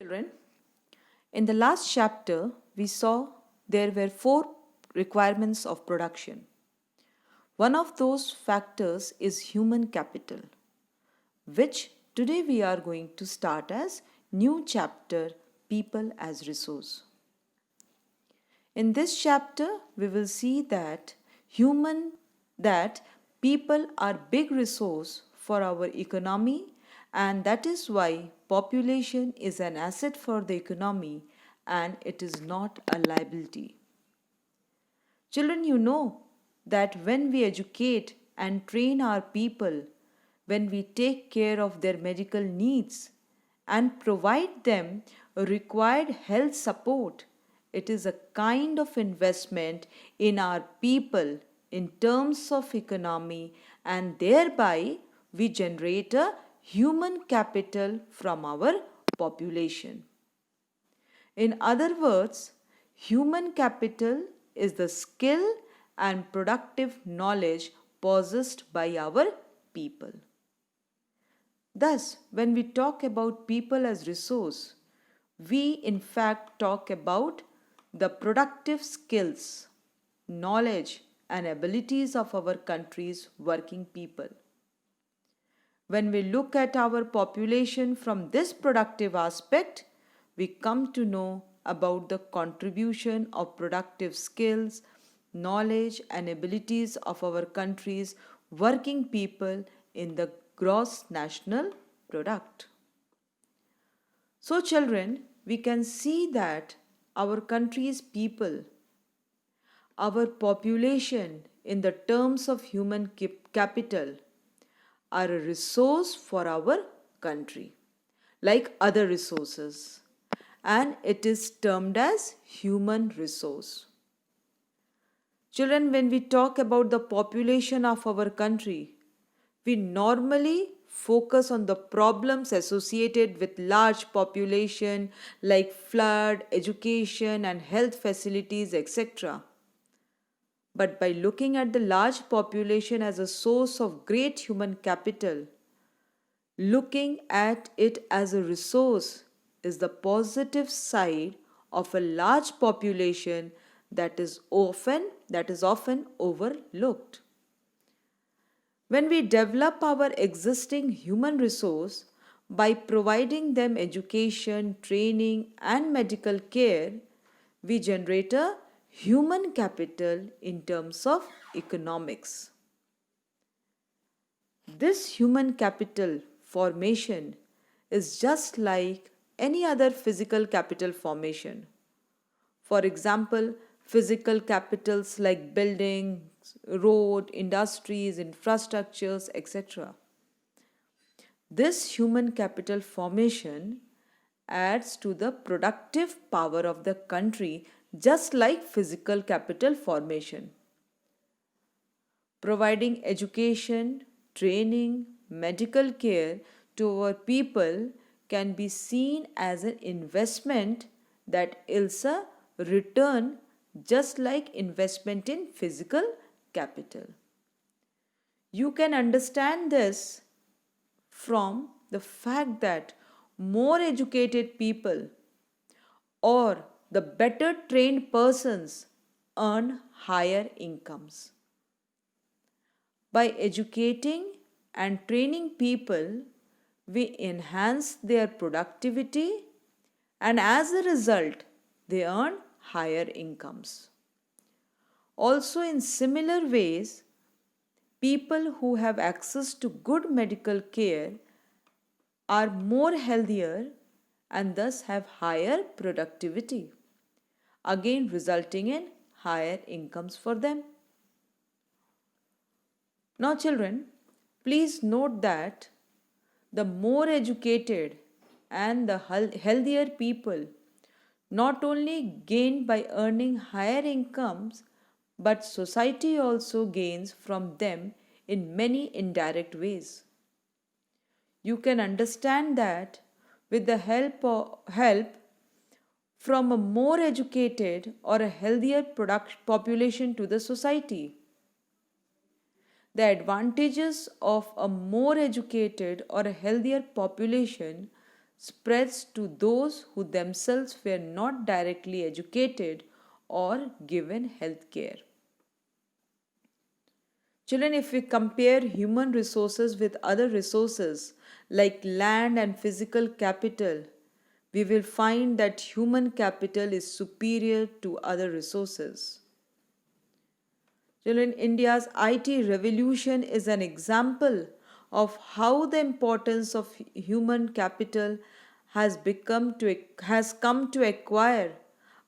Children, in the last chapter, we saw there were four requirements of production. One of those factors is human capital, which today we are going to start as new chapter people as resource. In this chapter, we will see that people are big resource for our economy, and that is why population is an asset for the economy and it is not a liability. Children, you know that when we educate and train our people, when we take care of their medical needs and provide them required health support, it is a kind of investment in our people in terms of economy, and thereby we generate a human capital from our population. In other words, human capital is the skill and productive knowledge possessed by our people. Thus, when we talk about people as resource, we in fact talk about the productive skills, knowledge, and abilities of our country's working people. When we look at our population from this productive aspect, we come to know about the contribution of productive skills, knowledge, and abilities of our country's working people in the gross national product. So, children, we can see that our country's people, our population in the terms of human capital, are a resource for our country, like other resources, and it is termed as human resource. Children, when we talk about the population of our country, we normally focus on the problems associated with large population like flood, education, and health facilities, etc. But by looking at the large population as a source of great human capital, looking at it as a resource is the positive side of a large population that is often overlooked. When we develop our existing human resource by providing them education, training, and medical care, we generate a human capital in terms of economics. This human capital formation is just like any other physical capital formation. For example, physical capitals like buildings, road, industries, infrastructures, etc. This human capital formation adds to the productive power of the country just like physical capital formation. Providing education, training, medical care to our people can be seen as an investment that yields a return just like investment in physical capital. You can understand this from the fact that more educated people or the better trained persons earn higher incomes. By educating and training people, we enhance their productivity, and as a result, they earn higher incomes. Also, in similar ways, people who have access to good medical care are more healthier and thus have higher productivity, again resulting in higher incomes for them. Now, children, please note that the more educated and the healthier people not only gain by earning higher incomes, but society also gains from them in many indirect ways. You can understand that with the help from a more educated or a healthier population to the society. The advantages of a more educated or a healthier population spreads to those who themselves were not directly educated or given health care. Children, if we compare human resources with other resources like land and physical capital, we will find that human capital is superior to other resources. Children, India's IT revolution is an example of how the importance of human capital has come to acquire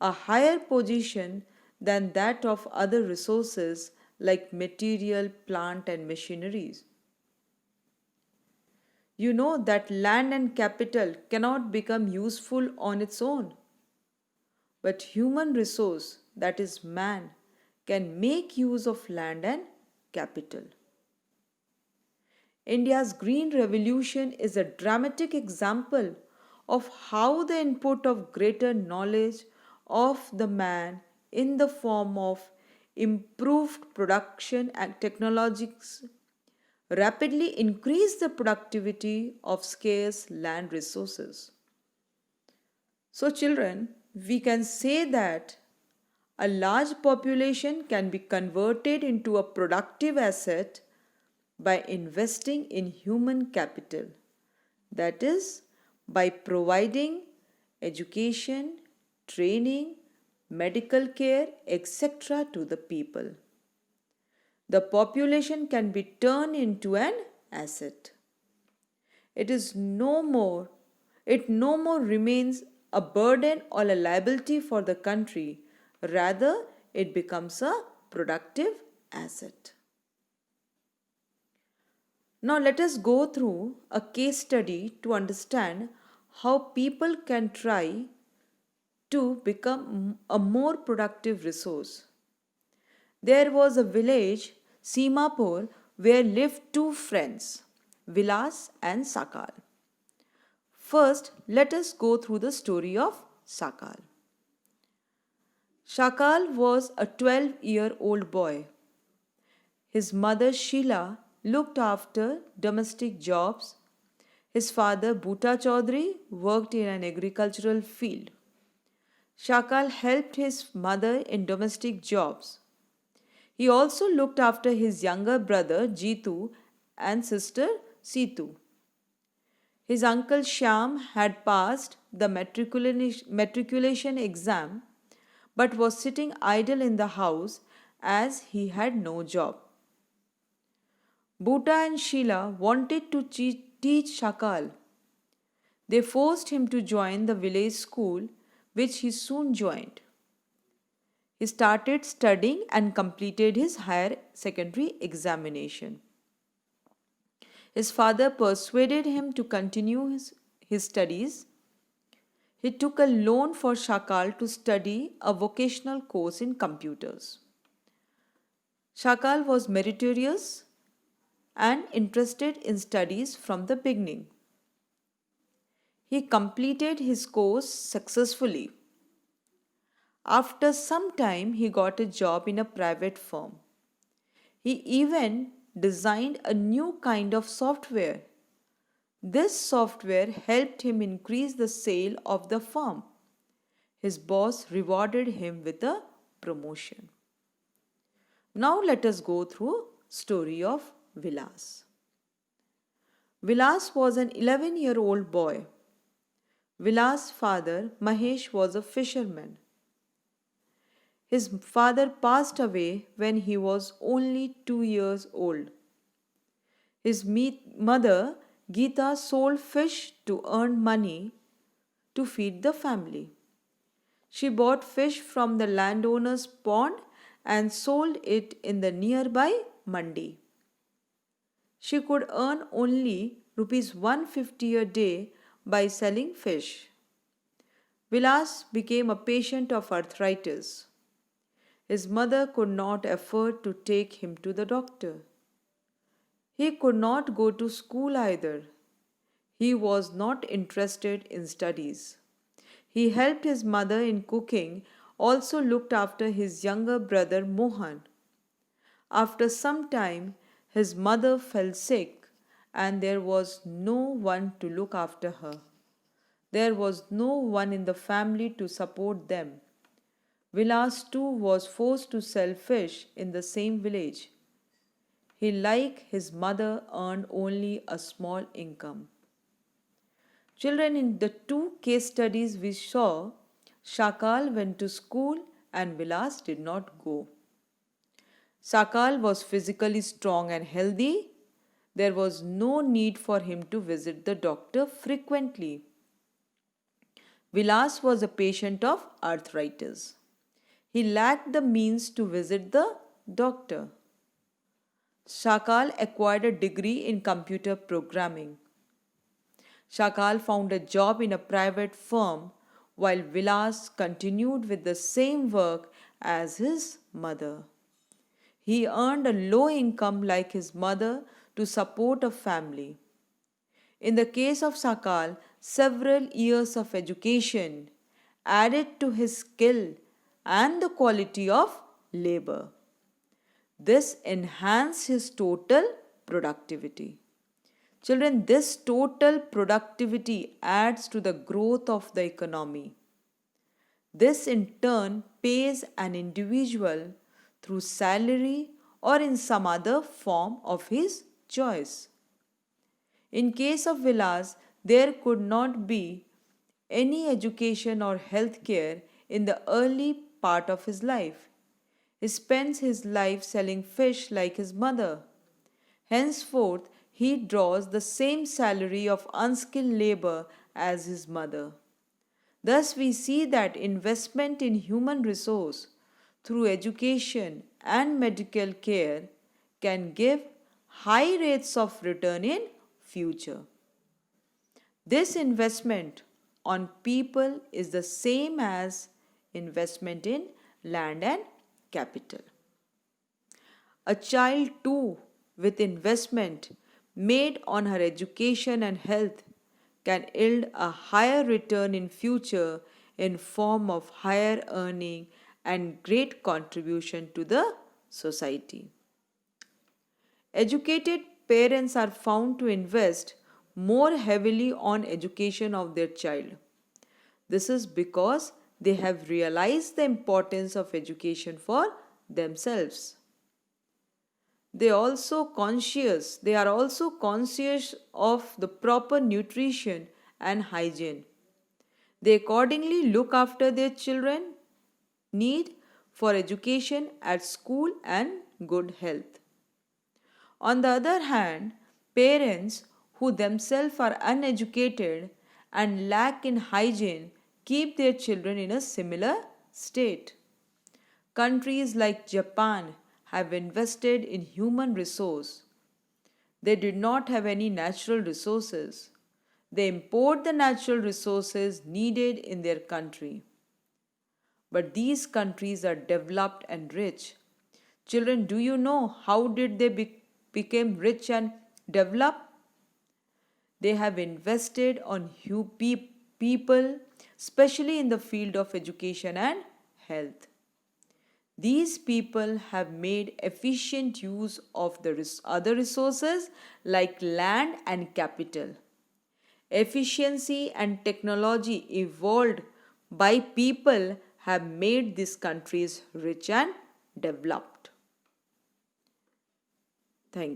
a higher position than that of other resources like material, plant, and machineries. You know that land and capital cannot become useful on its own, but human resource, that is man, can make use of land and capital. India's Green Revolution is a dramatic example of how the input of greater knowledge of the man in the form of improved production and technologies rapidly increase the productivity of scarce land resources. So, children, we can say that a large population can be converted into a productive asset by investing in human capital, that is, by providing education, training, medical care, etc. to the people. The population can be turned into an asset. It is no more it no more remains a burden or a liability for the country, rather it becomes a productive asset. Now let us go through a case study to understand how people can try to become a more productive resource. There was a village, Simapur, where lived two friends, Vilas and Sakal. First, let us go through the story of Sakal. Sakal was a 12-year-old boy. His mother Sheila looked after domestic jobs. His father Bhuta Chaudhary worked in an agricultural field. Shakal helped his mother in domestic jobs. He also looked after his younger brother Jitu and sister Situ. His uncle Shyam had passed the matriculation exam but was sitting idle in the house as he had no job. Bhuta and Sheila wanted to teach Shakal. They forced him to join the village school, which he soon joined. He started studying and completed his higher secondary examination. His father persuaded him to continue his studies. He took a loan for Shakal to study a vocational course in computers. Shakal was meritorious and interested in studies from the beginning. He completed his course successfully. After some time, he got a job in a private firm. He even designed a new kind of software. This software helped him increase the sale of the firm. His boss rewarded him with a promotion. Now let us go through story of Vilas. Vilas was an 11-year-old boy. Vilas' father Mahesh was a fisherman. His father passed away when he was only 2 years old. His mother, Geeta, sold fish to earn money to feed the family. She bought fish from the landowner's pond and sold it in the nearby mandi. She could earn only rupees 150 a day by selling fish. Vilas became a patient of arthritis. His mother could not afford to take him to the doctor. He could not go to school either. He was not interested in studies. He helped his mother in cooking, also looked after his younger brother Mohan. After some time, his mother fell sick and there was no one to look after her. There was no one in the family to support them. Vilas too was forced to sell fish in the same village. He, like his mother, earned only a small income. Children, in the two case studies we saw, Shakal went to school and Vilas did not go. Shakal was physically strong and healthy. There was no need for him to visit the doctor frequently. Vilas was a patient of arthritis. He lacked the means to visit the doctor. Shakal acquired a degree in computer programming. Shakal found a job in a private firm while Vilas continued with the same work as his mother. He earned a low income like his mother to support a family. In the case of Shakal, several years of education added to his skill and the quality of labor. This enhanced his total productivity. Children, this total productivity adds to the growth of the economy. This in turn pays an individual through salary or in some other form of his choice. In case of Vilas, there could not be any education or health care in the early part of his life. He spends his life selling fish like his mother. Henceforth, he draws the same salary of unskilled labor as his mother. Thus, we see that investment in human resource through education and medical care can give high rates of return in future. This investment on people is the same as investment in land and capital. A child too with investment made on her education and health can yield a higher return in future in form of higher earning and great contribution to the society. Educated parents are found to invest more heavily on education of their child. This is because they have realized the importance of education for themselves. They are also conscious of the proper nutrition and hygiene. They accordingly look after their children need for education at school and good health. On the other hand, parents who themselves are uneducated and lack in hygiene keep their children in a similar state. Countries like Japan have invested in human resource. They did not have any natural resources. They import the natural resources needed in their country. But these countries are developed and rich. Children, do you know how did they become rich and developed? They have invested on people, especially in the field of education and health. These people have made efficient use of the other resources like land and capital. Efficiency and technology evolved by people have made these countries rich and developed.